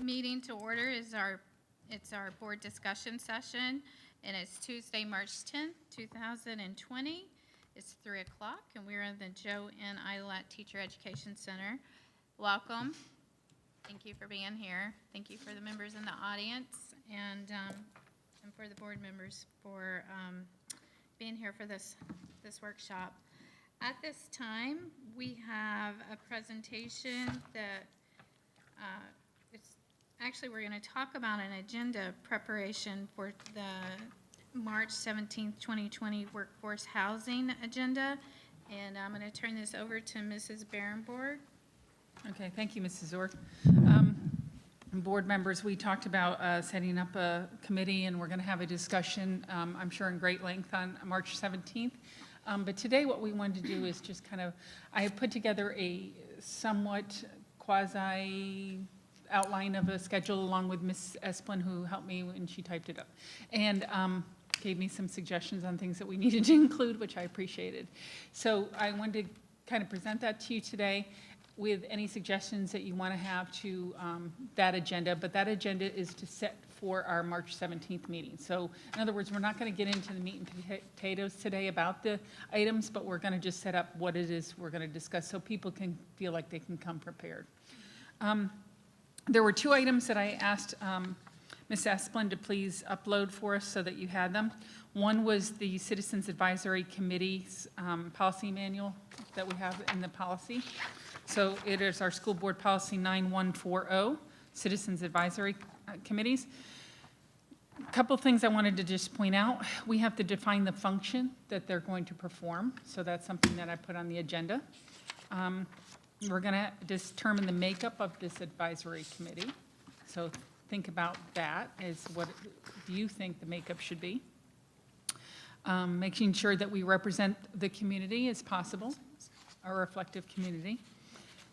Meeting to order is it's our board discussion session, and it's Tuesday, March 10th, 2020. It's 3 o'clock, and we're in the Joe N. Ilat Teacher Education Center. Welcome. Thank you for being here. Thank you for the members in the audience, and for the board members for being here for this workshop. At this time, we have a presentation that actually, we're going to talk about an agenda preparation for the March 17th, 2020 workforce housing agenda. And I'm going to turn this over to Mrs. Berenborg. Okay, thank you, Mrs. Orr. Board members, we talked about setting up a committee, and we're going to have a discussion, I'm sure in great length, on March 17th. But today what we wanted to do is just I have put together a somewhat quasi outline of a schedule along with Ms. Esplin, who helped me when she typed it up, and gave me some suggestions on things that we needed to include, which I appreciated. So I wanted to kind of present that to you today with any suggestions that you want to have to that agenda, but that agenda is to set for our March 17th meeting. So in other words, we're not going to get into the meat and potatoes today about the items, but we're going to just set up what it is we're going to discuss so people can feel like they can come prepared. There were two items that I asked Ms. Esplin to please upload for us so that you had them. One was the Citizens Advisory Committee's policy manual that we have in the policy. So it is our school board policy 9140, Citizens Advisory Committees. A couple things I wanted to just point out. We have to define the function that they're going to perform. So that's something that I put on the agenda. We're going to determine the makeup of this advisory committee. So think about that as what do you think the makeup should be. Making sure that we represent the community as possible, a reflective community.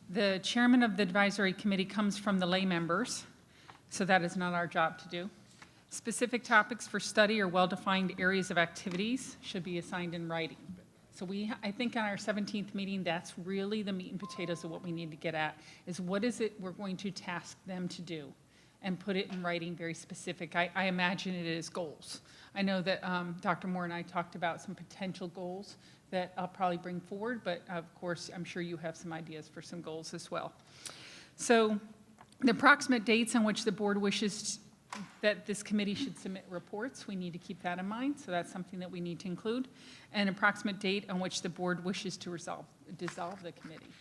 The chairman of the advisory committee comes from the lay members, so that is not our job to do. Specific topics for study or well-defined areas of activities should be assigned in writing. So I think on our 17th meeting, that's really the meat and potatoes of what we need to get at, is what is it we're going to task them to do, and put it in writing very specific. I imagine it is goals. I know that Dr. Moore and I talked about some potential goals that I'll probably bring forward, but of course, I'm sure you have some ideas for some goals as well. So the approximate dates on which the board wishes that this committee should submit reports, we need to keep that in mind, so that's something that we need to include. An approximate date on which the board wishes to dissolve the committee.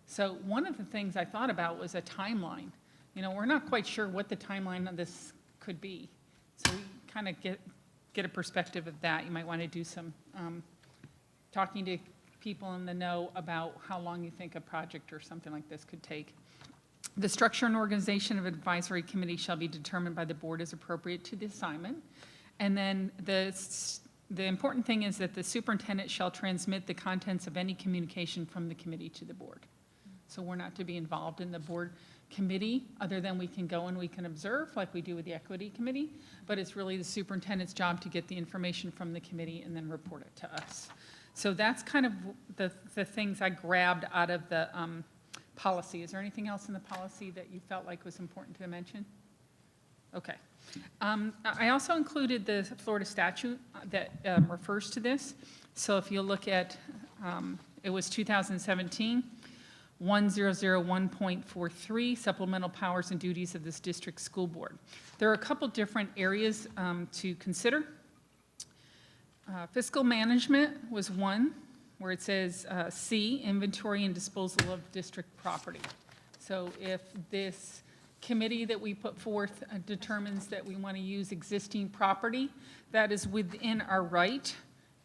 So one of the things I thought about was a timeline. You know, we're not quite sure what the timeline of this could be, so we kind of get a perspective of that. You might want to do some talking to people in the know about how long you think a project or something like this could take. The structure and organization of an advisory committee shall be determined by the board as appropriate to the assignment. And then the important thing is that the superintendent shall transmit the contents of any communication from the committee to the board. So we're not to be involved in the board committee, other than we can go and we can observe like we do with the equity committee, but it's really the superintendent's job to get the information from the committee and then report it to us. So that's kind of the things I grabbed out of the policy. Is there anything else in the policy that you felt like was important to mention? Okay. I also included the Florida statute that refers to this. So if you look at, it was 2017, 1001.43, supplemental powers and duties of this district school board. There are a couple different areas to consider. Fiscal management was one, where it says C, inventory and disposal of district property. So if this committee that we put forth determines that we want to use existing property, that is within our right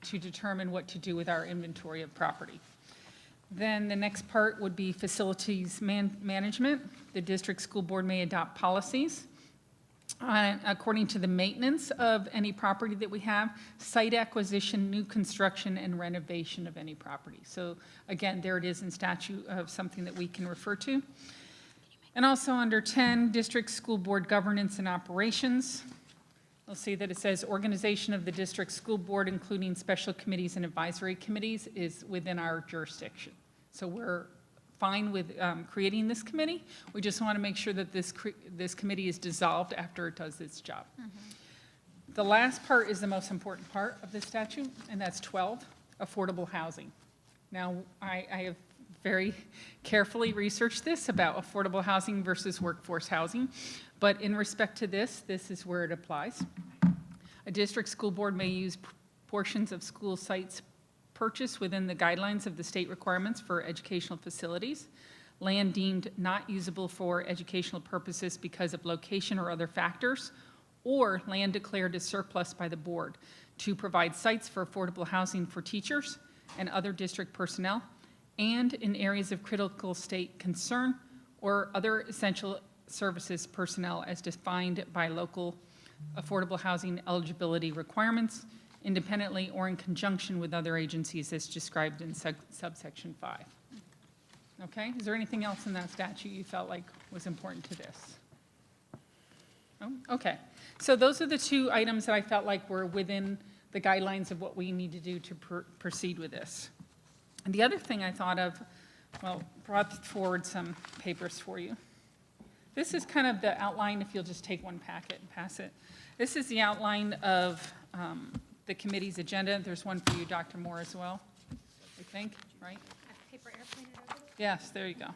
to determine what to do with our inventory of property. Then the next part would be facilities management. The district school board may adopt policies according to the maintenance of any property that we have, site acquisition, new construction, and renovation of any property. So again, there it is in statute of something that we can refer to. And also under 10, district school board governance and operations. You'll see that it says organization of the district school board, including special committees and advisory committees, is within our jurisdiction. So we're fine with creating this committee. We just want to make sure that this committee is dissolved after it does its job. The last part is the most important part of the statute, and that's 12, affordable housing. Now, I have very carefully researched this about affordable housing versus workforce housing, but in respect to this is where it applies. A district school board may use portions of school sites purchased within the guidelines of the state requirements for educational facilities, land deemed not usable for educational purposes because of location or other factors, or land declared as surplus by the board to provide sites for affordable housing for teachers and other district personnel, and in areas of critical state concern or other essential services personnel as defined by local affordable housing eligibility requirements, independently or in conjunction with other agencies as described in subsection 5. Okay, is there anything else in that statute you felt like was important to this? Oh, okay, so those are the two items that I felt like were within the guidelines of what we need to do to proceed with this. And the other thing I thought of, well, brought forward some papers for you. This is kind of the outline, if you'll just take one packet and pass it. This is the outline of the committee's agenda. There's one for you, Dr. Moore, as well, I think, right? Paper airplane it over? Yes, there you go.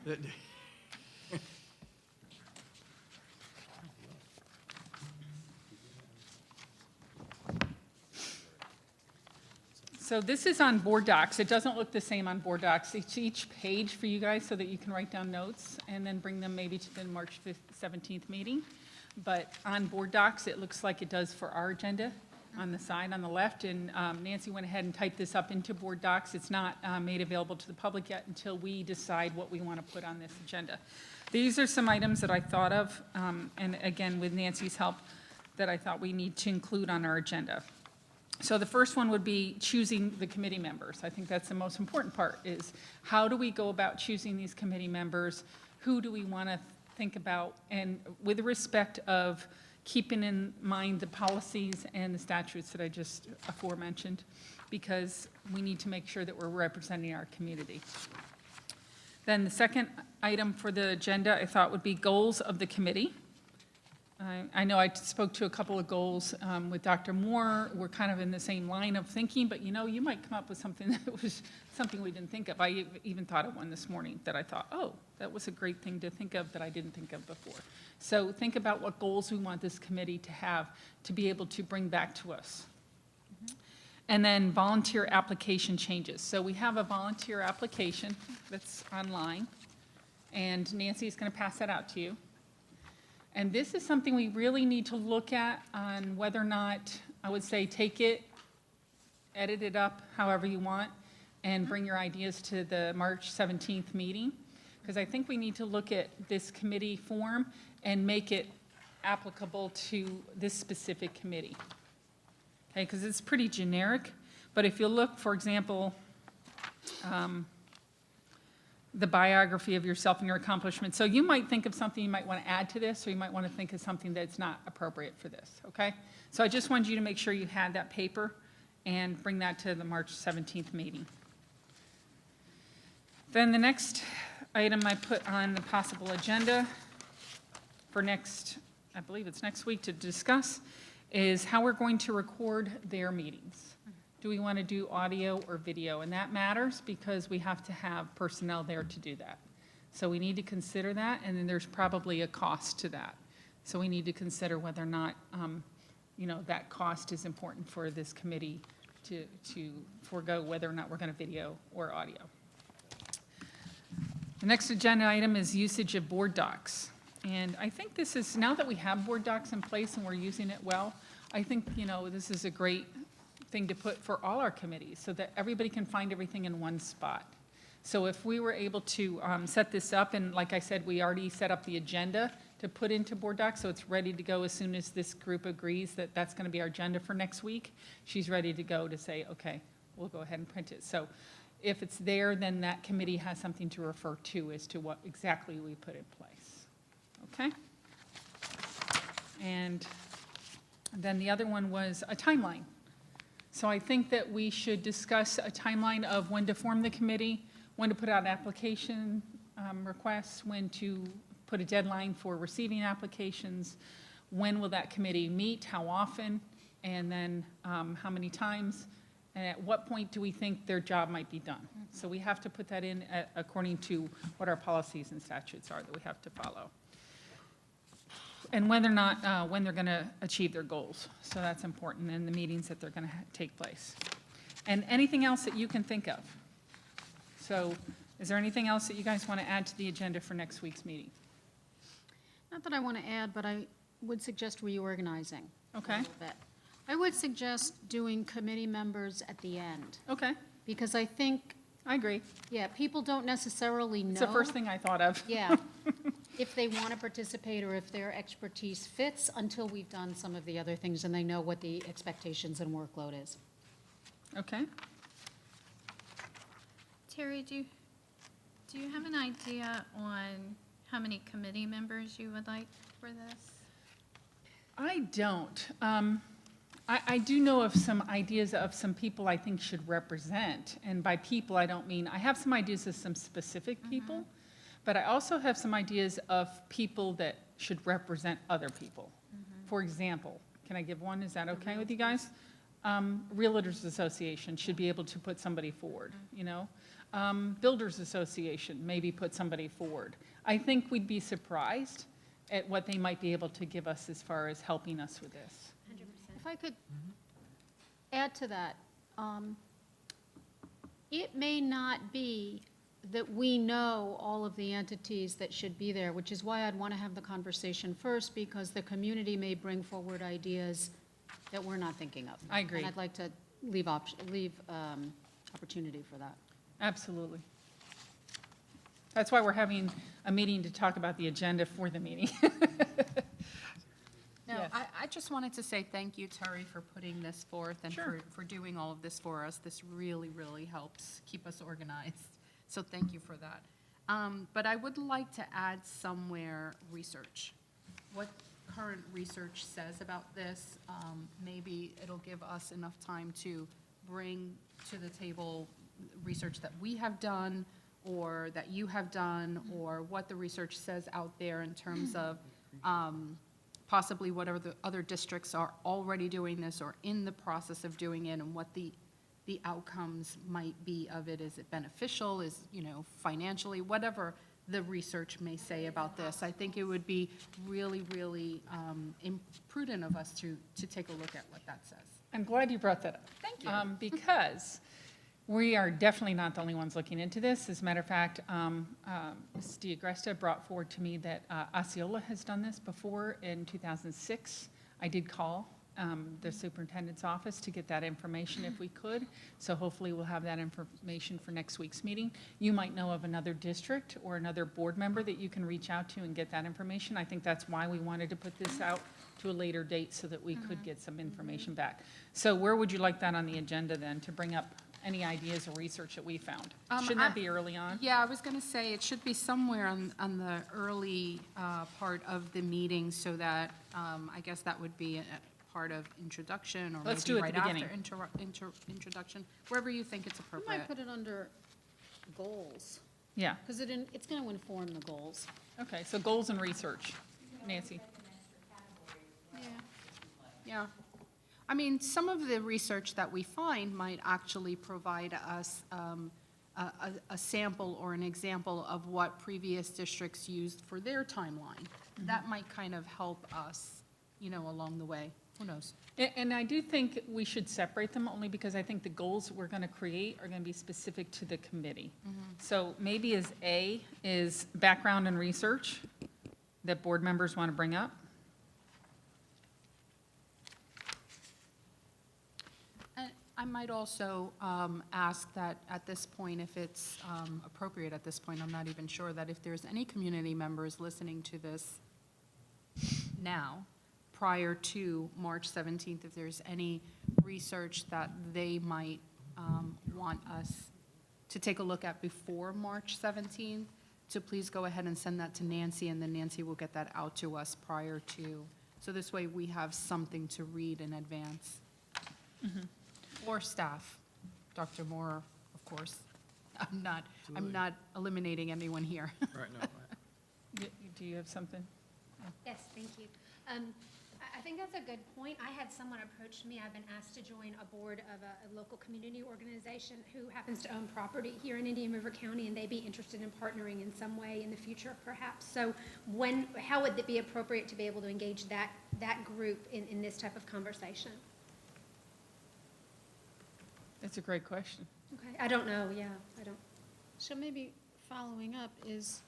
So this is on board docs. It doesn't look the same on board docs. It's each page for you guys so that you can write down notes and then bring them maybe to the March 17th meeting. But on board docs, it looks like it does for our agenda on the side on the left. And Nancy went ahead and typed this up into board docs. It's not made available to the public yet until we decide what we want to put on this agenda. These are some items that I thought of, and again, with Nancy's help, that I thought we need to include on our agenda. So the first one would be choosing the committee members. I think that's the most important part, is how do we go about choosing these committee members? Who do we want to think about? And with respect of keeping in mind the policies and the statutes that I just aforementioned, because we need to make sure that we're representing our community. Then the second item for the agenda I thought would be goals of the committee. I know I spoke to a couple of goals with Dr. Moore. We're kind of in the same line of thinking, but you know, you might come up with something that was something we didn't think of. I even thought of one this morning that I thought, oh, that was a great thing to think of that I didn't think of before. So think about what goals we want this committee to have to be able to bring back to us. And then volunteer application changes. So we have a volunteer application that's online, and Nancy is going to pass that out to you. And this is something we really need to look at on whether or not, I would say, take it, edit it up however you want, and bring your ideas to the March 17th meeting. Because I think we need to look at this committee form and make it applicable to this specific committee. Okay, because it's pretty generic. But if you look, for example, the biography of yourself and your accomplishments. So you might think of something you might want to add to this, or you might want to think of something that's not appropriate for this, okay? So I just wanted you to make sure you had that paper and bring that to the March 17th meeting. Then the next item I put on the possible agenda for next, I believe it's next week to discuss, is how we're going to record their meetings. Do we want to do audio or video? And that matters because we have to have personnel there to do that. So we need to consider that, and then there's probably a cost to that. So we need to consider whether or not, that cost is important for this committee to forego whether or not we're going to video or audio. The next agenda item is usage of board docs. And I think this is, now that we have board docs in place and we're using it well, I think, this is a great thing to put for all our committees so that everybody can find everything in one spot. So if we were able to set this up, and like I said, we already set up the agenda to put into board docs, so it's ready to go as soon as this group agrees that that's going to be our agenda for next week. She's ready to go to say, okay, we'll go ahead and print it. So if it's there, then that committee has something to refer to as to what exactly we put in place. Okay? And then the other one was a timeline. So I think that we should discuss a timeline of when to form the committee, when to put out application requests, when to put a deadline for receiving applications, when will that committee meet, how often, and then how many times, and at what point do we think their job might be done. So we have to put that in according to what our policies and statutes are that we have to follow. And whether or not, when they're going to achieve their goals. So that's important in the meetings that they're going to take place. And anything else that you can think of. So is there anything else that you guys want to add to the agenda for next week's meeting? Not that I want to add, but I would suggest reorganizing. Okay. A little bit. I would suggest doing committee members at the end, Okay, because I think, I agree. yeah, people don't necessarily know. It's the first thing I thought of. Yeah, if they want to participate or if their expertise fits until we've done some of the other things and they know what the expectations and workload is. Okay. Terry, do you have an idea on how many committee members you would like for this? I don't. I do know of some ideas of some people I think should represent, and by people, I don't mean, I have some ideas of some specific people, but I also have some ideas of people that should represent other people. For example, can I give one? Is that okay with you guys? Realtors Association should be able to put somebody forward, you know? Builders Association, maybe put somebody forward. I think we'd be surprised at what they might be able to give us as far as helping us with this. If I could add to that, it may not be that we know all of the entities that should be there, which is why I'd want to have the conversation first, because the community may bring forward ideas that we're not thinking of. I agree. And I'd like to leave opportunity for that. Absolutely. That's why we're having a meeting to talk about the agenda for the meeting. No, Yes. I just wanted to say thank you, Terry, for putting this forth and Sure. for doing all of this for us. This really, really helps keep us organized. So thank you for that. But I would like to add somewhere research. What current research says about this, maybe it'll give us enough time to bring to the table research that we have done or that you have done, or what the research says out there in terms of possibly whatever the other districts are already doing this or in the process of doing it, and what the outcomes might be of it. Is it beneficial? Is, financially, whatever the research may say about this. I think it would be really, really imprudent of us to take a look at what that says. I'm glad you brought that up. Thank you. Because we are definitely not the only ones looking into this. As a matter of fact, Ms. DiAgresta brought forward to me that Osceola has done this before in 2006. I did call the superintendent's office to get that information if we could. So hopefully we'll have that information for next week's meeting. You might know of another district or another board member that you can reach out to and get that information. I think that's why we wanted to put this out to a later date so that we could get some information back. So where would you like that on the agenda then, to bring up any ideas or research that we found? Shouldn't that be early on? Yeah, I was going to say it should be somewhere on the early part of the meeting, so that I guess that would be a part of introduction, or Let's maybe do it at right the after introduction, wherever you think it's We appropriate. might put it under goals, Yeah, because it's going to inform the goals. okay, so goals and research. Nancy? Yeah. I mean, some of the research that we find might actually provide us a sample or an example of what previous districts used for their timeline. That might kind of help us, along the way. Who knows? And I do think we should separate them, only because I think the goals we're going to create are going to be specific to the committee. So maybe as A is background and research that board members want to bring up. And I might also ask that at this point, if it's appropriate at this point, I'm not even sure, that if there's any community members listening to this now, prior to March 17th, if there's any research that they might want us to take a look at before March 17th, to please go ahead and send that to Nancy, and then Nancy will get that out to us prior to. So this way we have something to read in advance. Or staff, Dr. Moore, of course. I'm not eliminating anyone here. Right, no. Do you have something? Yes, thank you. I think that's a good point. I had someone approach me. I've been asked to join a board of a local community organization who happens to own property here in Indian River County, and they'd be interested in partnering in some way in the future, perhaps. So how would it be appropriate to be able to engage that group in this type of conversation? That's a great question. Okay, I don't know, yeah, I don't. So maybe following up is,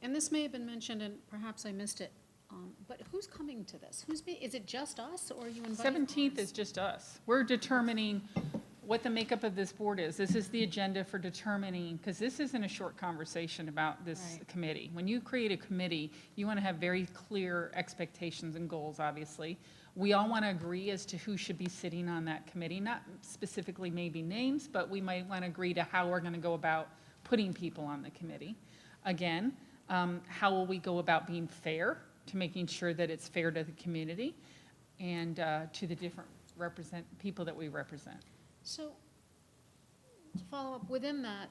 and this may have been mentioned and perhaps I missed it, but who's coming to this? Is it just us or are you inviting? 17th is just us. We're determining what the makeup of this board is. This is the agenda for determining, because this isn't a short conversation about this Right. committee. When you create a committee, you want to have very clear expectations and goals, obviously. We all want to agree as to who should be sitting on that committee, not specifically maybe names, but we might want to agree to how we're going to go about putting people on the committee. Again, how will we go about being fair to making sure that it's fair to the community and to the different people that we represent? So, to follow up, within that,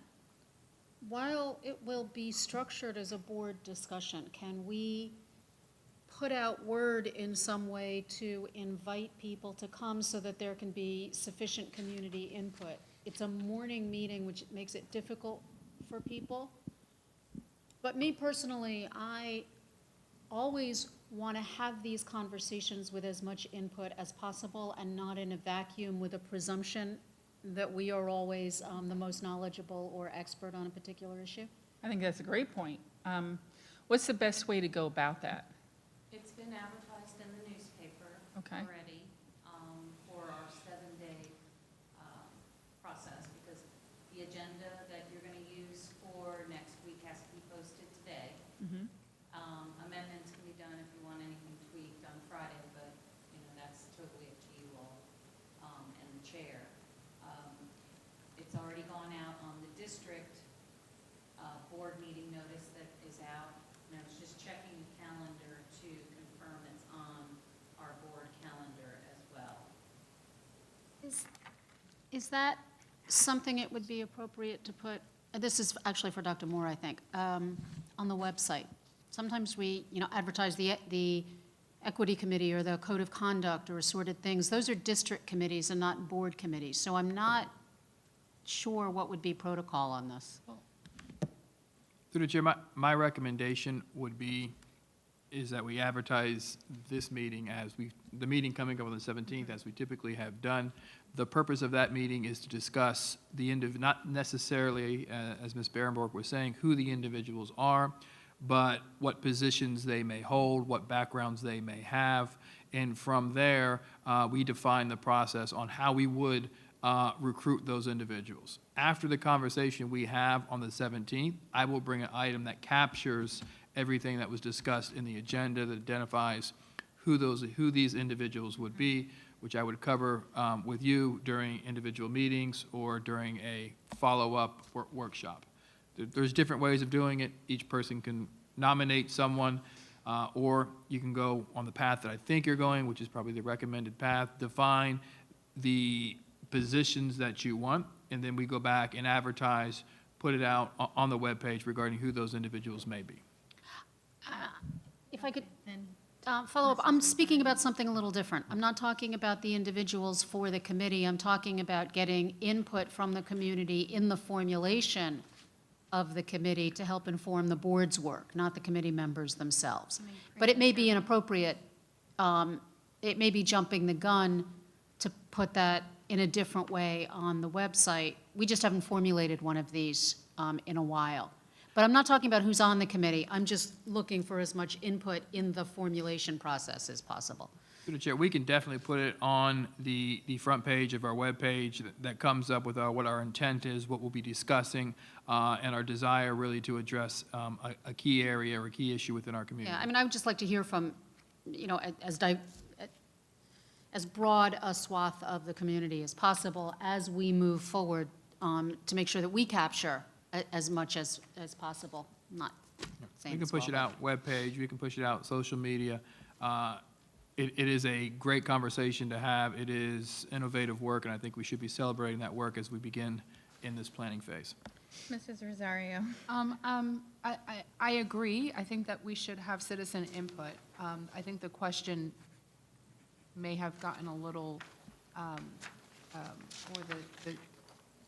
while it will be structured as a board discussion, can we put out word in some way to invite people to come so that there can be sufficient community input? It's a morning meeting, which makes it difficult for people. But me personally, I always want to have these conversations with as much input as possible and not in a vacuum with a presumption that we are always the most knowledgeable or expert on a particular issue. I think that's a great point. What's the best way to go about that? It's been advertised in the newspaper Okay. already for our 7-day process, because the agenda that you're going to use for next week has to be posted today. Mhm. Amendments can be done if you want anything tweaked on Friday, but, that's totally up to you all and the chair. It's already gone out on the district board meeting notice that is out. And I was just checking the calendar to confirm it's on our board calendar as well. Is that something it would be appropriate to put, this is actually for Dr. Moore, I think, on the website? Sometimes we, advertise the equity committee or the code of conduct or assorted things. Those are district committees and not board committees. So I'm not sure what would be protocol on this. Through the chair, my recommendation would be, is that we advertise this meeting the meeting coming up on the 17th, as we typically have done. The purpose of that meeting is to discuss not necessarily, as Ms. Berenborg was saying, who the individuals are, but what positions they may hold, what backgrounds they may have. And from there, we define the process on how we would recruit those individuals. After the conversation we have on the 17th, I will bring an item that captures everything that was discussed in the agenda, that identifies who these individuals would be, which I would cover with you during individual meetings or during a follow-up workshop. There's different ways of doing it. Each person can nominate someone, or you can go on the path that I think you're going, which is probably the recommended path. Define the positions that you want, and then we go back and advertise, put it out on the webpage regarding who those individuals may be. If I could follow up, I'm speaking about something a little different. I'm not talking about the individuals for the committee. I'm talking about getting input from the community in the formulation of the committee to help inform the board's work, not the committee members themselves. But it may be inappropriate, it may be jumping the gun to put that in a different way on the website. We just haven't formulated one of these in a while. But I'm not talking about who's on the committee. I'm just looking for as much input in the formulation process as possible. Through the chair, we can definitely put it on the front page of our webpage that comes up with what our intent is, what we'll be discussing, and our desire really to address a key area or a key issue within our community. Yeah, I mean, I would just like to hear from, as broad a swath of the community as possible as we move forward to make sure that we capture as much as possible, not saying We can it's push it all- out webpage, we can push it out social media. It is a great conversation to have. It is innovative work, and I think we should be celebrating that work as we begin in this planning phase. Mrs. Rosario? I agree. I think that we should have citizen input. I think the question may have gotten a little, or the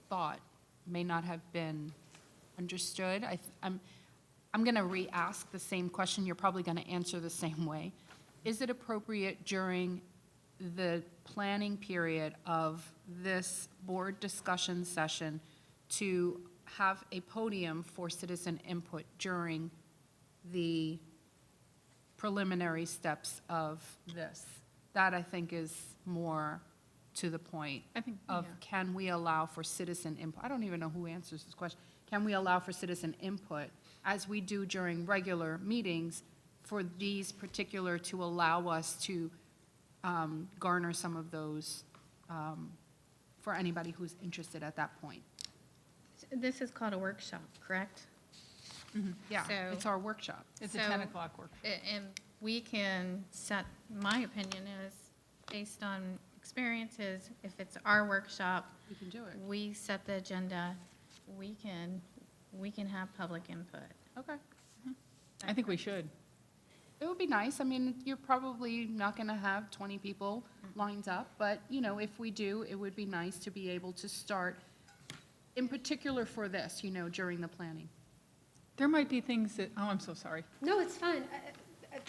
thought may not have been understood. I'm going to re-ask the same question. You're probably going to answer the same way. Is it appropriate during the planning period of this board discussion session to have a podium for citizen input during the preliminary steps of this? That, I think, is more to the point I think, of, yeah. can we allow for citizen input? I don't even know who answers this question. Can we allow for citizen input, as we do during regular meetings, for these particular, to allow us to garner some of those for anybody who's interested at that point? This is called a workshop, correct? Yeah, So- it's our workshop. It's a So- 10 o'clock workshop. And we can set, my opinion is, based on experiences, if it's our workshop, We can do it. we set the agenda, we can have public input. Okay. I think we should. It would be nice. I mean, you're probably not going to have 20 people lined up, but, you know, if we do, it would be nice to be able to start, in particular for this, you know, during the planning. There might be things that, oh, I'm so sorry. No, it's fine.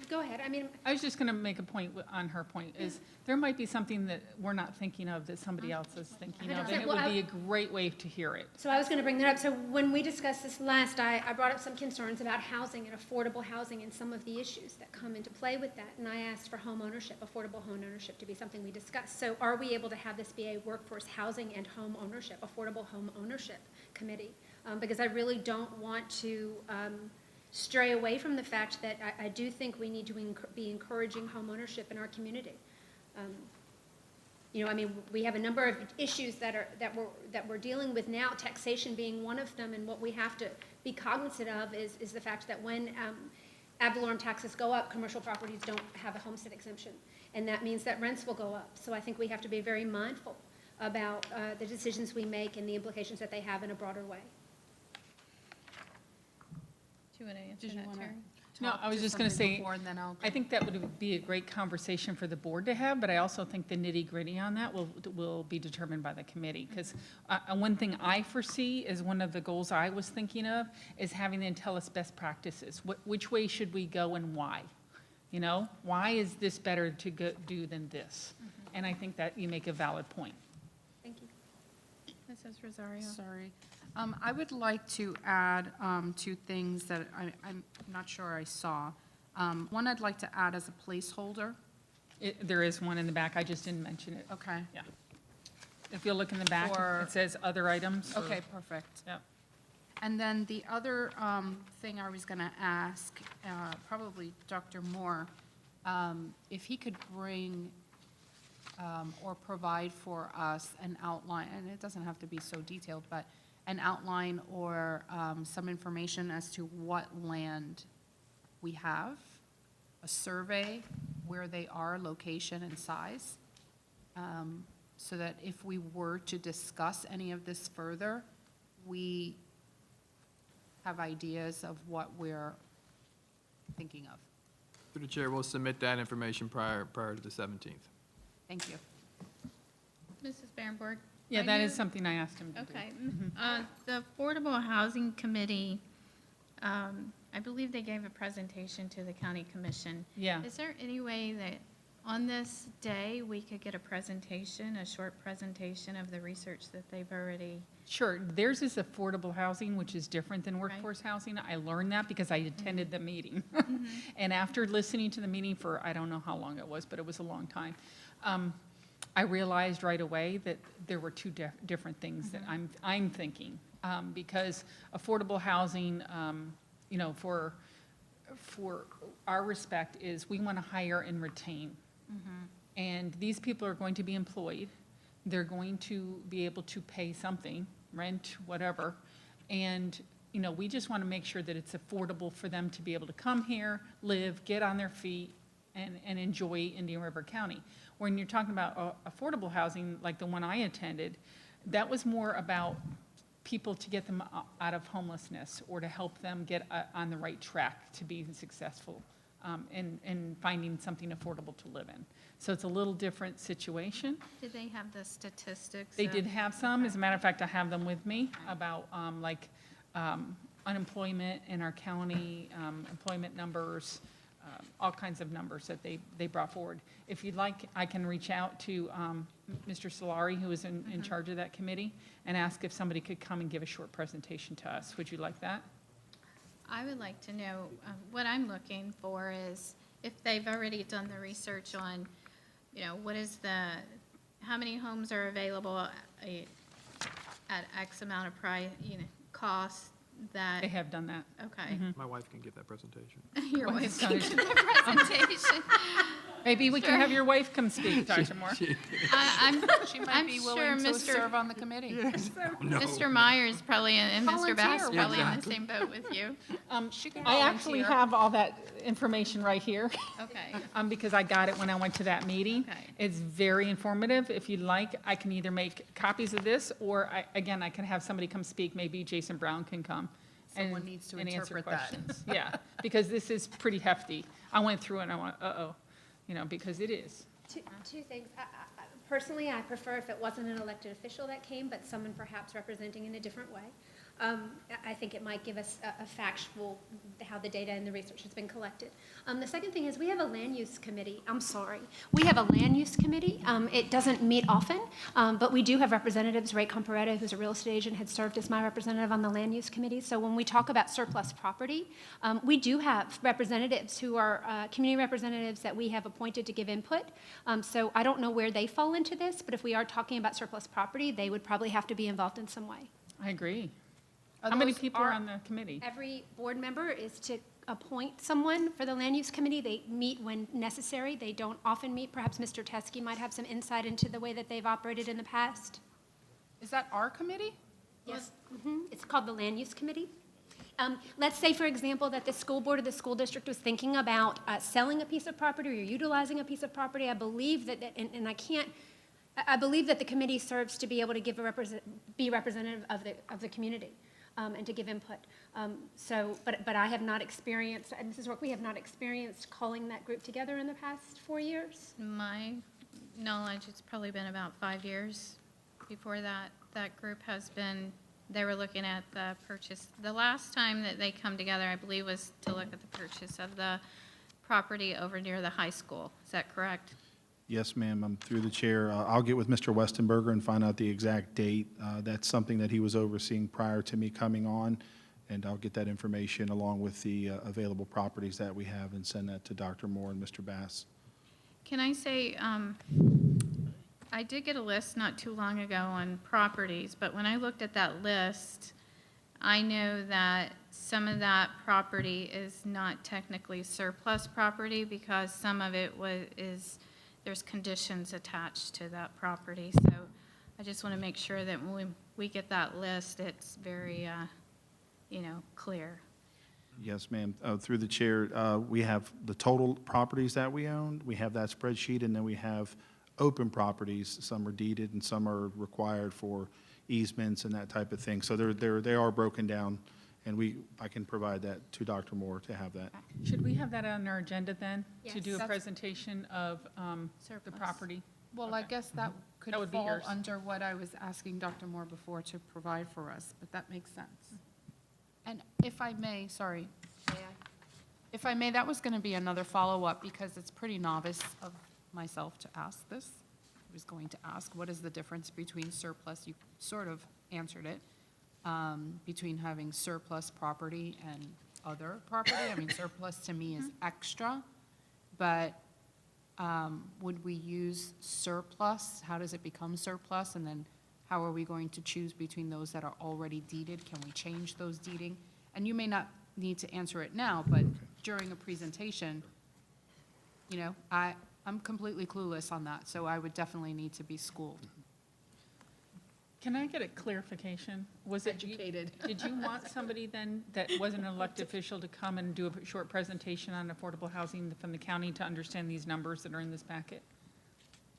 Go ahead. I mean, I was just going to make a point on her point, is there might be something that we're not thinking of that somebody else is thinking of, and it 100%. Well, would be a great way to hear it. so I was going to bring that up. So when we discussed this last, I brought up some concerns about housing and affordable housing and some of the issues that come into play with that. And I asked for home ownership, affordable home ownership, to be something we discussed. So are we able to have this be a workforce housing and home ownership, affordable home ownership committee? Because I really don't want to stray away from the fact that I do think we need to be encouraging home ownership in our community. You know, I mean, we have a number of issues that we're dealing with now, taxation being one of them, and what we have to be cognizant of is the fact that when ad valorem taxes go up, commercial properties don't have a homestead exemption, and that means that rents will go up. So I think we have to be very mindful about the decisions we make and the implications that they have in a broader way. Do you want to answer Did you that, want to? Terry? No, I was just going to say, I'll I think that would be a great conversation for the board to have, but I also think the nitty-gritty on that will be determined by the committee. Because one thing I foresee is one of the goals I was thinking of is having them tell us best practices. Which way should we go and why? You know, why is this better to do than this? And I think that you make a valid point. Thank you. Mrs. Rosario? Sorry. I would like to add two things that I'm not sure I saw. One, I'd like to add as a placeholder. There is one in the back, I just didn't mention it. Okay. Yeah. If you look in the back, For- it says other items. or- Okay, perfect. Yep. And then the other thing I was going to ask, probably Dr. Moore, if he could bring or provide for us an outline, and it doesn't have to be so detailed, but an outline or some information as to what land we have, a survey, where they are, location and size, so that if we were to discuss any of this further, we have ideas of what we're thinking of. Through the chair, we'll submit that information prior to the 17th. Thank you. Mrs. Barrenborg? Yeah, are that you- is something I asked him to do. Okay. The Affordable Housing Committee, I believe they gave a presentation to the county commission. Yeah. Is there any way that on this day, we could get a presentation, a short presentation of the research that they've already? Sure, theirs is affordable housing, which is different than workforce housing. I learned that because I attended the meeting. And after listening to the meeting for, I don't know how long it was, but it was a long time, I realized right away that there were two different things that I'm thinking. Because affordable housing, you know, for our respect is we want to hire and retain. And these people are going to be employed. They're going to be able to pay something, rent, whatever. And, you know, we just want to make sure that it's affordable for them to be able to come here, live, get on their feet, and enjoy Indian River County. When you're talking about affordable housing, like the one I attended, that was more about people to get them out of homelessness or to help them get on the right track to being successful in finding something affordable to live in. So it's a little different situation. Did they have the statistics? They of- did have some, as a matter of fact, I have them with me about unemployment in our county, employment numbers, all kinds of numbers that they brought forward. If you'd like, I can reach out to Mr. Solari, who is in charge of that committee, and ask if somebody could come and give a short presentation to us. Would you like that? I would like to know, what I'm looking for is if they've already done the research on, what is how many homes are available at X amount of price, cost that. They have done that. Okay. My wife can give that presentation. Your Well, wife it's can not- give the presentation. Maybe we Sure. can have your wife come speak, Dr. Moore. I'm She might I'm be sure willing to Mr. serve on the committee. Mr. Myers probably, and Mr. Bass Volunteer, probably in the exactly. same boat with you. She can I actually volunteer. have all that information right here. Okay. Because I got it when I went to that meeting. Okay. It's very informative. If you'd like, I can either make copies of this, or I can have somebody come speak. Maybe Jason Brown can come. Someone and- needs to and answer interpret that. questions. Yeah, because this is pretty hefty. I went through it and I went, uh-oh, because it is. Two things. Personally, I prefer if it wasn't an elected official that came, but someone perhaps representing in a different way. I think it might give us a factual, how the data and the research has been collected. The second thing is we have a land use committee. We have a land use committee. It doesn't meet often, but we do have representatives. Ray Comparetta, who's a real estate agent, had served as my representative on the land use committee. So when we talk about surplus property, we do have representatives who are community representatives that we have appointed to give input. So I don't know where they fall into this, but if we are talking about surplus property, they would probably have to be involved in some way. I agree. Are How many those- people are on the committee? Every board member is to appoint someone for the land use committee. They meet when necessary. They don't often meet. Perhaps Mr. Teskey might have some insight into the way that they've operated in the past. Is that our committee? Yes. It's called the land use committee. Let's say, for example, that the school board or the school district was thinking about selling a piece of property or utilizing a piece of property. I believe that, I believe that the committee serves to be able to give be representative of the community. And to give input. But I have not experienced, and Mrs. Rourke, we have not experienced calling that group together in the past 4 years. My knowledge, it's probably been about 5 years before that. That group has been, they were looking at the purchase. The last time that they come together, I believe, was to look at the purchase of the property over near the high school. Is that correct? Yes, ma'am, I'm through the chair. I'll get with Mr. Westenberger and find out the exact date. That's something that he was overseeing prior to me coming on, and I'll get that information along with the available properties that we have and send that to Dr. Moore and Mr. Bass. Can I say, I did get a list not too long ago on properties, but when I looked at that list, I know that some of that property is not technically surplus property because some of it there's conditions attached to that property. So I just want to make sure that when we get that list, it's very, clear. Yes, ma'am. Through the chair, we have the total properties that we own. We have that spreadsheet, and then we have open properties. Some are deeded and some are required for easements and that type of thing. So they are broken down, and I can provide that to Dr. Moore to have that. Should we have that on our agenda then? To do a Yes. presentation of the Surplus. property? Well, I Okay. guess that could That would be fall yours. under what I was asking Dr. Moore before to provide for us, but that makes sense. And if I may, sorry, may I? If I may, that was going to be another follow-up because it's pretty novice of myself to ask this. I was going to ask, what is the difference between surplus, you sort of answered it, between having surplus property and other property? I mean, surplus to me is extra, but would we use surplus? How does it become surplus? And then how are we going to choose between those that are already deeded? Can we change those deeding? And you may not need to answer it now, but during a presentation, I'm completely clueless on that, so I would definitely need to be schooled. Can I get a clarification? Was it? Educated. Did you want somebody then that wasn't an elected official to come and do a short presentation on affordable housing from the county to understand these numbers that are in this packet?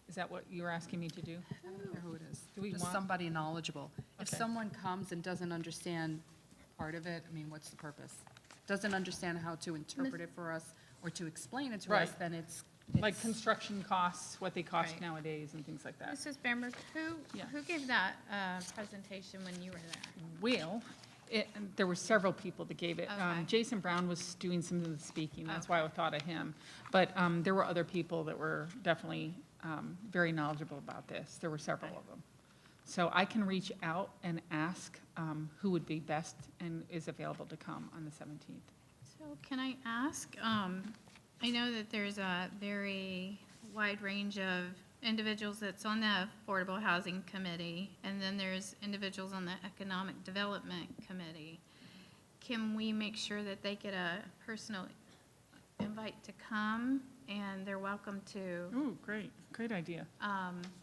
Is that what you were asking me to do? I don't care who it is. Do we Just want- somebody knowledgeable. If Okay. someone comes and doesn't understand part of it, I mean, what's the purpose? Doesn't understand how to interpret it for us or to explain it to us, Right. then it's. Like it's- construction costs, what they cost Right. nowadays and things like that. Mrs. Bamber, Yeah. who gave that presentation when you were there? Well, there were several people that gave it. Okay. Jason Brown was doing some of the speaking, that's why I thought of him. But there were other people that were definitely very knowledgeable about this. There were several of them. So I can reach out and ask who would be best and is available to come on the 17th. So can I ask, I know that there's a very wide range of individuals that's on the Affordable Housing Committee, and then there's individuals on the Economic Development Committee. Can we make sure that they get a personal invite to come, and they're welcome to, Ooh, great idea.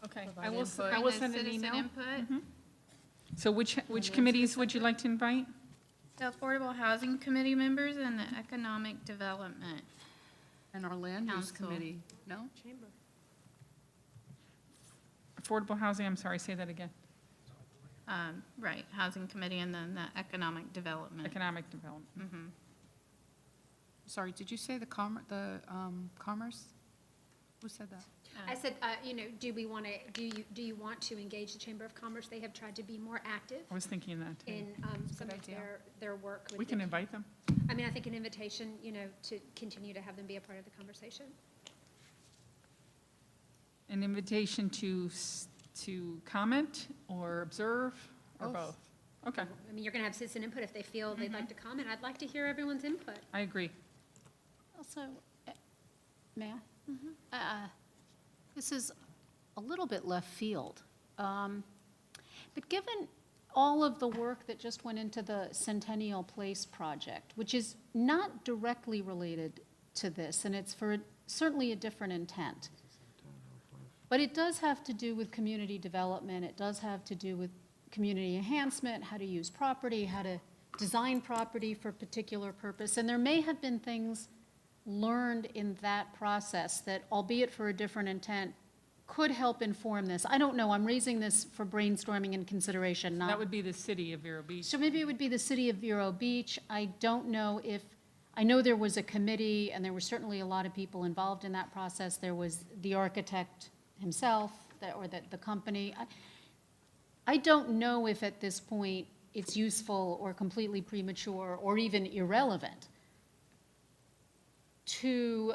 Okay, Provide I will input. I will send an citizen email. input? So which committees would you like to invite? The Affordable Housing Committee members and the Economic Development. And our land use Council. committee, no? Chamber. Affordable housing, I'm sorry, say that again. Right, Housing Committee and then the Economic Development. Economic development. Mhm. Sorry, did you say the commerce? Who said that? I said, do we want to, do you want to engage the Chamber of Commerce? They have tried to be more active I was thinking that too. in some of idea. their work. with We can the- invite them. I mean, I think an invitation, to continue to have them be a part of the conversation. An invitation to comment or observe or Both. both? Okay, I mean, you're going to have citizen input if they feel they'd like to comment. I'd like to hear everyone's input. I agree. Also, may I? This is a little bit left field. But given all of the work that just went into the Centennial Place project, which is not directly related to this, and it's for certainly a different intent, but it does have to do with community development, it does have to do with community enhancement, how to use property, how to design property for a particular purpose, and there may have been things learned in that process that, albeit for a different intent, could help inform this. I don't know, I'm raising this for brainstorming and consideration, not. That would be the city of Vero Beach. So maybe it would be the city of Vero Beach. I don't know if, I know there was a committee, and there were certainly a lot of people involved in that process. There was the architect himself, or the company. I don't know if at this point it's useful or completely premature or even irrelevant to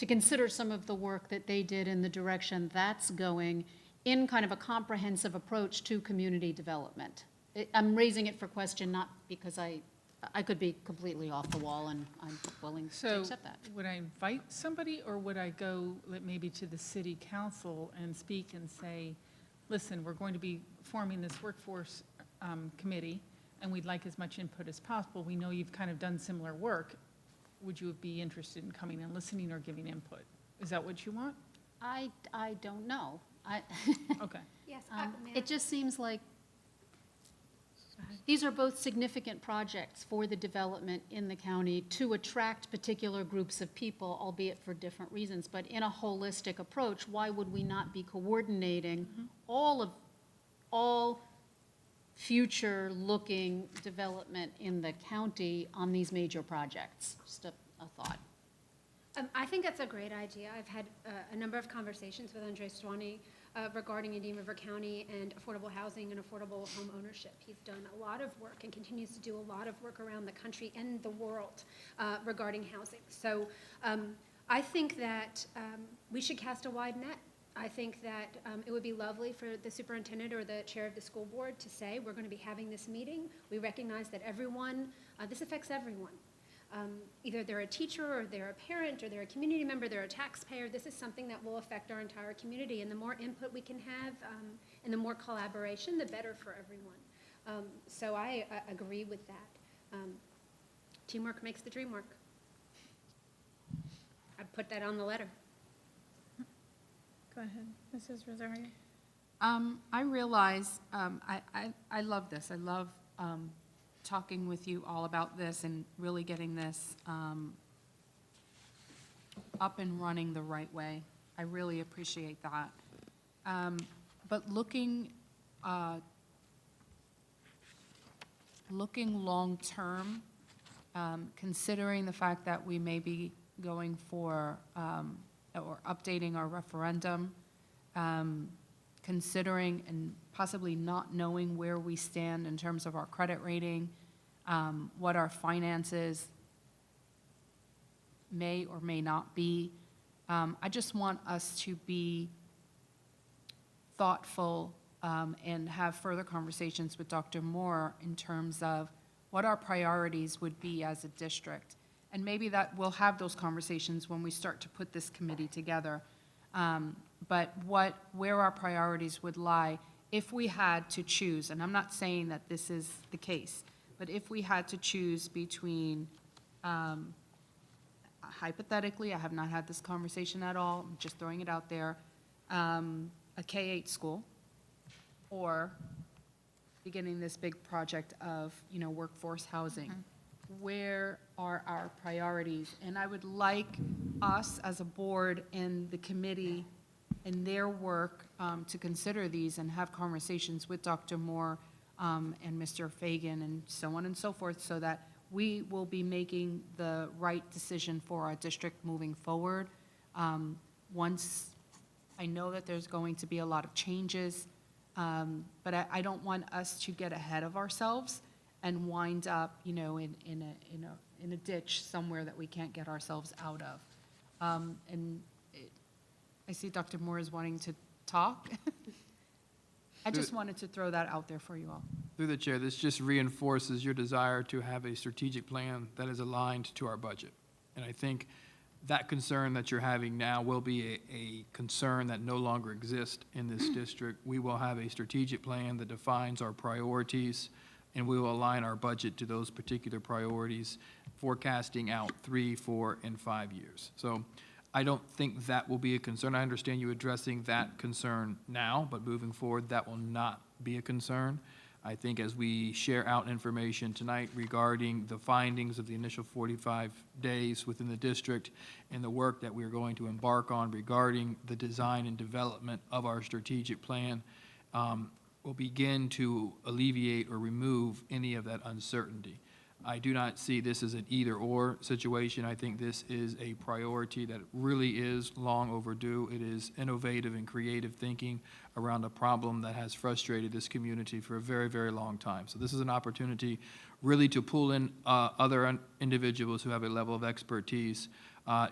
consider some of the work that they did in the direction that's going in kind of a comprehensive approach to community development. I'm raising it for question, not because I could be completely off the wall, and I'm willing to So accept that. would I invite somebody, or would I go maybe to the city council and speak and say, listen, we're going to be forming this workforce committee, and we'd like as much input as possible. We know you've kind of done similar work. Would you be interested in coming and listening or giving input? Is that what you want? I don't know. Okay. Yes, It just seems like these are both significant projects for the development in the county to attract particular groups of people, albeit for different reasons. But in a holistic approach, why would we not be coordinating all future-looking development in the county on these major projects? Just a thought. I think that's a great idea. I've had a number of conversations with Andre Swanee regarding Indian River County and affordable housing and affordable home ownership. He's done a lot of work and continues to do a lot of work around the country and the world regarding housing. So I think that we should cast a wide net. I think that it would be lovely for the superintendent or the chair of the school board to say, we're going to be having this meeting. We recognize that everyone, this affects everyone. Either they're a teacher, or they're a parent, or they're a community member, they're a taxpayer. This is something that will affect our entire community, and the more input we can have and the more collaboration, the better for everyone. So I agree with that. Teamwork makes the dream work. I put that on the letter. Go ahead, Mrs. Rosario. I realize, I love this. I love talking with you all about this and really getting this up and running the right way. I really appreciate that. But looking long-term, considering the fact that we may be going for, or updating our referendum, considering and possibly not knowing where we stand in terms of our credit rating, what our finances may or may not be. I just want us to be thoughtful and have further conversations with Dr. Moore in terms of what our priorities would be as a district. And maybe that we'll have those conversations when we start to put this committee together. But where our priorities would lie if we had to choose, and I'm not saying that this is the case, but if we had to choose between, hypothetically, I have not had this conversation at all, I'm just throwing it out there, a K-8 school, or beginning this big project of, workforce housing. Where are our priorities? And I would like us as a board and the committee in their work to consider these and have conversations with Dr. Moore and Mr. Fagin and so on and so forth, so that we will be making the right decision for our district moving forward. Once I know that there's going to be a lot of changes, but I don't want us to get ahead of ourselves and wind up, in a ditch somewhere that we can't get ourselves out of. I see Dr. Moore is wanting to talk. I just wanted to throw that out there for you all. Through the chair, this just reinforces your desire to have a strategic plan that is aligned to our budget. And I think that concern that you're having now will be a concern that no longer exists in this district. We will have a strategic plan that defines our priorities, and we will align our budget to those particular priorities, forecasting out 3, 4, and 5 years. So I don't think that will be a concern. I understand you addressing that concern now, but moving forward, that will not be a concern. I think as we share out information tonight regarding the findings of the initial 45 days within the district and the work that we're going to embark on regarding the design and development of our strategic plan, will begin to alleviate or remove any of that uncertainty. I do not see this as an either-or situation. I think this is a priority that really is long overdue. It is innovative and creative thinking around a problem that has frustrated this community for a very, very long time. So this is an opportunity really to pull in other individuals who have a level of expertise,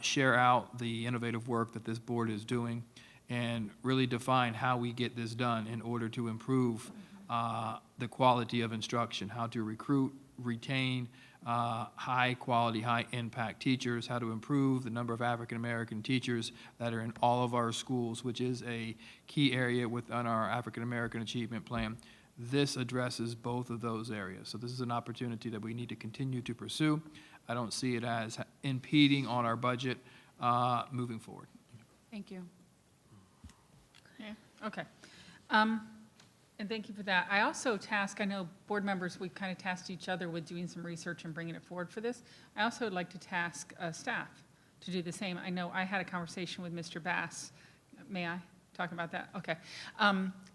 share out the innovative work that this board is doing, and really define how we get this done in order to improve the quality of instruction, how to recruit, retain high-quality, high-impact teachers, how to improve the number of African-American teachers that are in all of our schools, which is a key area within our African-American Achievement Plan. This addresses both of those areas. So this is an opportunity that we need to continue to pursue. I don't see it as impeding on our budget moving forward. Thank you. Okay. And thank you for that. I also I know board members, we've kind of tasked each other with doing some research and bringing it forward for this. I also would like to task staff to do the same. I know I had a conversation with Mr. Bass. May I talk about that? Okay.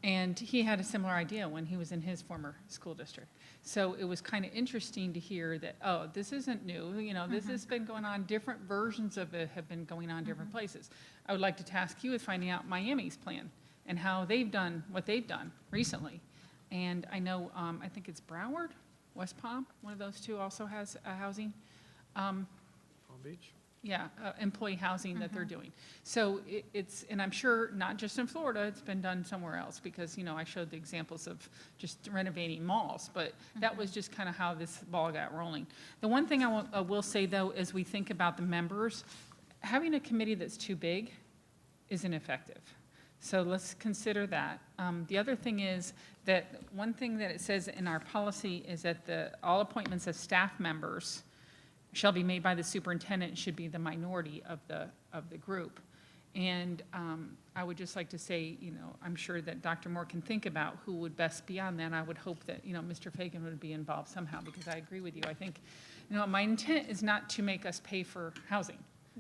And he had a similar idea when he was in his former school district. So it was kind of interesting to hear that, oh, this isn't new. This has been going on. Different versions of it have been going on different places. I would like to task you with finding out Miami's plan and how they've done what they've done recently. And I know, I think it's Broward, West Palm, one of those two also has housing. Palm Beach? Yeah, employee housing that they're doing. So it's, and I'm sure not just in Florida, it's been done somewhere else because, I showed the examples of just renovating malls, but that was just kind of how this ball got rolling. The one thing I will say though, as we think about the members, having a committee that's too big isn't effective. So let's consider that. The other thing is that one thing that it says in our policy is that all appointments of staff members shall be made by the superintendent and should be the minority of the group. And I would just like to say, I'm sure that Dr. Moore can think about who would best be on that. I would hope that, Mr. Fagin would be involved somehow because I agree with you. I think, my intent is not to make us pay for housing.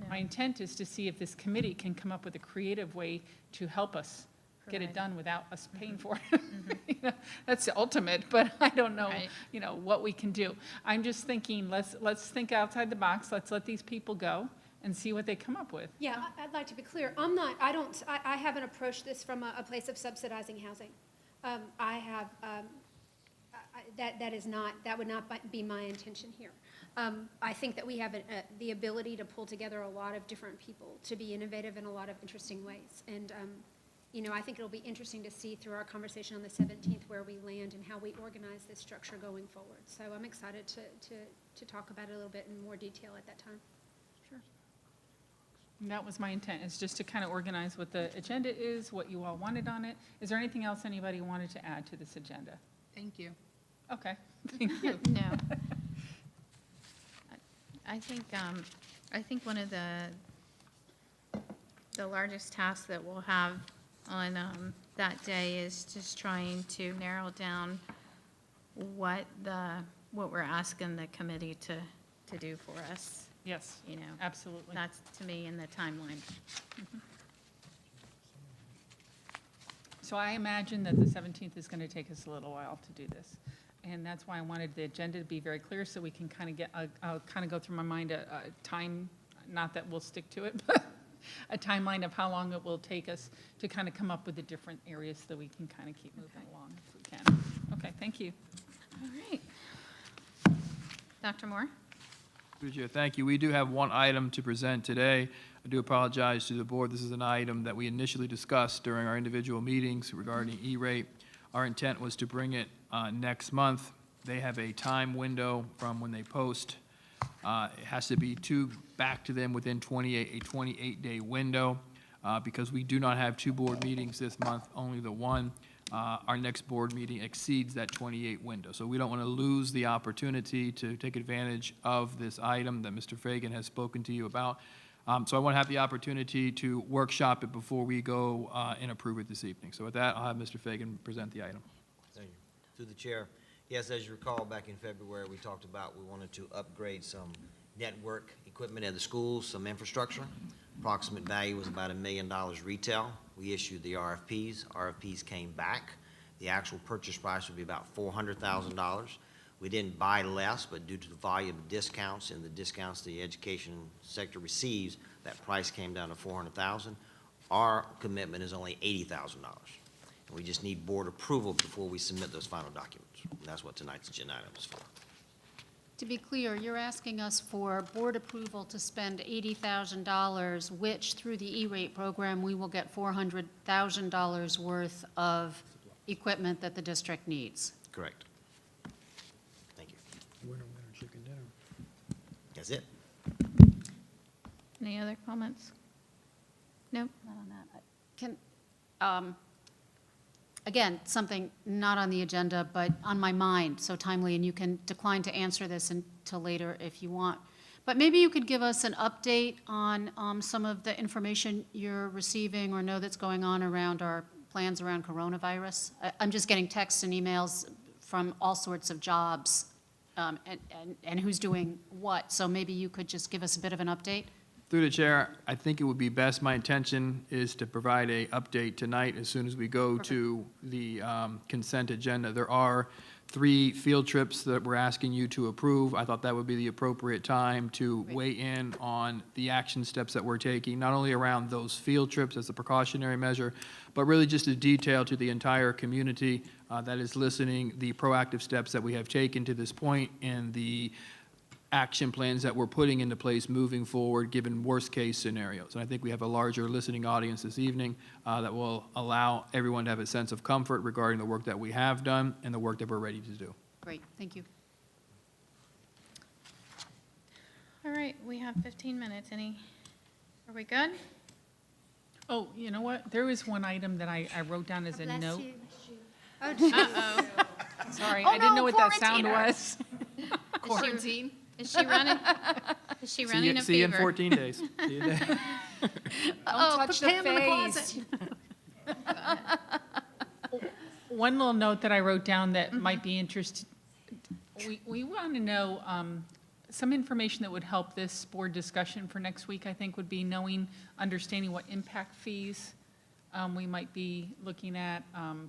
My intent is to see if this committee can come up with a creative way to help us get it Provide. done without us paying for it. You know, that's the ultimate, but I don't know, Right. you know, what we can do. I'm just thinking, let's think outside the box, let's let these people go and see what they come up with. Yeah, I'd like to be clear. I haven't approached this from a place of subsidizing housing. That would not be my intention here. I think that we have the ability to pull together a lot of different people to be innovative in a lot of interesting ways. And, you know, I think it'll be interesting to see through our conversation on the 17th where we land and how we organize this structure going forward. So I'm excited to talk about it a little bit in more detail at that time. And that was my intent, is just to kind of organize what the agenda is, what you all wanted on it. Is there anything else anybody wanted to add to this agenda? Thank you. Okay, thank you. No. I think one of the largest tasks that we'll have on that day is just trying to narrow down what we're asking the committee to do for us, Yes, you know. absolutely. That's, to me, in the timeline. So I imagine that the 17th is going to take us a little while to do this. And that's why I wanted the agenda to be very clear, so we can kind of get, I'll kind of go through my mind a time, not that we'll stick to it, but a timeline of how long it will take us to kind of come up with the different areas so we can kind of keep moving along if we can. Okay, thank you. All right. Dr. Moore? Through the chair, thank you. We do have one item to present today. I do apologize to the board. This is an item that we initially discussed during our individual meetings regarding E-rate. Our intent was to bring it next month. They have a time window from when they post. It has to be back to them within a 28-day window. Because we do not have two board meetings this month, only the one. Our next board meeting exceeds that 28 window. So we don't want to lose the opportunity to take advantage of this item that Mr. Fagin has spoken to you about. So I want to have the opportunity to workshop it before we go and approve it this evening. So with that, I'll have Mr. Fagin present the item. Thank you. Through the chair, yes, as you recall, back in February, we talked about we wanted to upgrade some network equipment at the schools, some infrastructure. Approximate value was about $1 million retail. We issued the RFPs. RFPs came back. The actual purchase price would be about $400,000. We didn't buy less, but due to the volume of discounts and the discounts the education sector receives, that price came down to $400,000. Our commitment is only $80,000. And we just need board approval before we submit those final documents. And that's what tonight's agenda item is for. To be clear, you're asking us for board approval to spend $80,000, which through the E-rate program, we will get $400,000 worth of equipment that the district needs. Correct. Thank you. Winner, winner, chicken dinner. That's it. Any other comments? No? Not on that. Again, something not on the agenda, but on my mind, so timely, and you can decline to answer this until later if you want. But maybe you could give us an update on some of the information you're receiving or know that's going on around our plans around coronavirus. I'm just getting texts and emails from all sorts of jobs, and who's doing what. So maybe you could just give us a bit of an update. Through the chair, I think it would be best, my intention is to provide a update tonight as soon as we go to the consent agenda. There are 3 field trips that we're asking you to approve. I thought that would be the appropriate time to weigh in on the action steps that we're taking, not only around those field trips as a precautionary measure, but really just a detail to the entire community that is listening, the proactive steps that we have taken to this point and the action plans that we're putting into place moving forward, given worst-case scenarios. And I think we have a larger listening audience this evening that will allow everyone to have a sense of comfort regarding the work that we have done and the work that we're ready to do. Great, thank you. All right, we have 15 minutes. Are we good? Oh, you know what? There was one item that I wrote down as a Bless note. you. Oh, geez. Uh-oh. Sorry, Oh, I didn't no, know what that sound quarantine her. was. Quarantine. Is she running? Is she running a fever? See you in 14 days. See you then. Oh, touch put Pam the in the face. closet. One little note that I wrote down that might be interesting, we want to know some information that would help this board discussion for next week, I think, would be understanding what impact fees we might be looking at,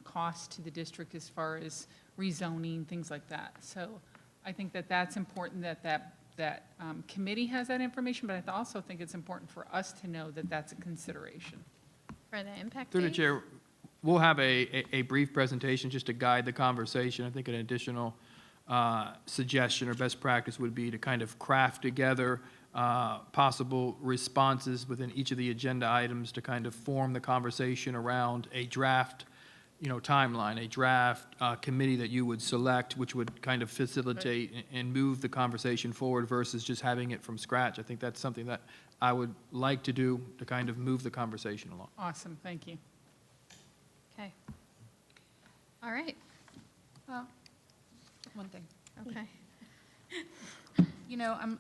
cost to the district as far as rezoning, things like that. So I think that that's important, that committee has that information, but I also think it's important for us to know that that's a consideration. For the impact Through the fees? chair, we'll have a brief presentation just to guide the conversation. I think an additional suggestion or best practice would be to kind of craft together possible responses within each of the agenda items to kind of form the conversation around a draft, timeline, a draft committee that you would select, which would kind of facilitate and move the conversation forward versus just having it from scratch. I think that's something that I would like to do to kind of move the conversation along. Awesome, thank you. Okay. All right, One thing. okay.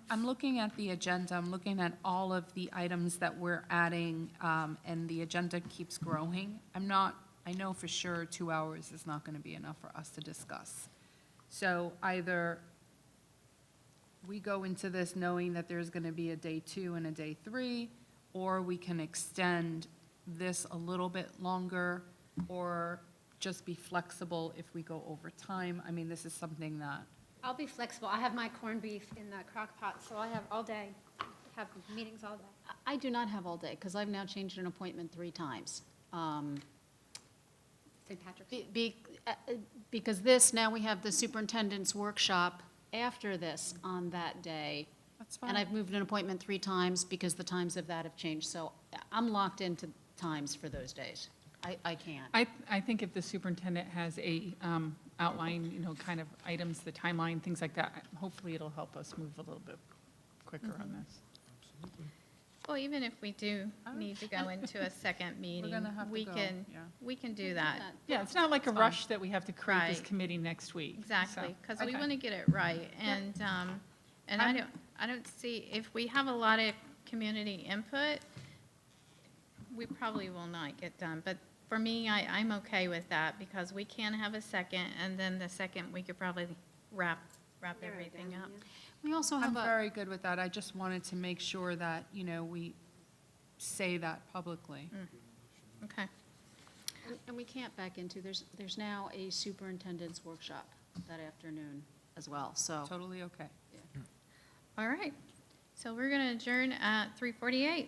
I'm looking at the agenda, I'm looking at all of the items that we're adding, and the agenda keeps growing. I know for sure 2 hours is not going to be enough for us to discuss. So either we go into this knowing that there's going to be a day 2 and a day 3, or we can extend this a little bit longer, or just be flexible if we go over time. I mean, this is something that, I'll be flexible. I have my corned beef in the crock pot, so I have all day, have meetings all day. I do not have all day, because I've now changed an appointment 3 times. St. Patrick's. Because now we have the superintendent's workshop after this on that day. that's fine. And I've moved an appointment 3 times because the times of that have changed. So I'm locked into times for those days. I can't. I think if the superintendent has a outline, kind of items, the timeline, things like that, hopefully it'll help us move a little bit quicker on this. Well, even if we do need to go into a second meeting, gonna have to we go, can, yeah. we can do that. Yeah, it's not like a Fine. rush that we have to create this Right. committee next week. Exactly, So, because we okay. want to get it right. And I don't see, if we have a lot of community input, we probably will not get done. But for me, I'm okay with that, because we can have a second, and then the second, we could probably wrap everything up. We also I'm have a, very good with that. I just wanted to make sure that, we say that publicly. Okay, and we can't back into, there's now a superintendent's workshop that afternoon as well, so. Totally okay. all right. So we're going to adjourn at 3:48.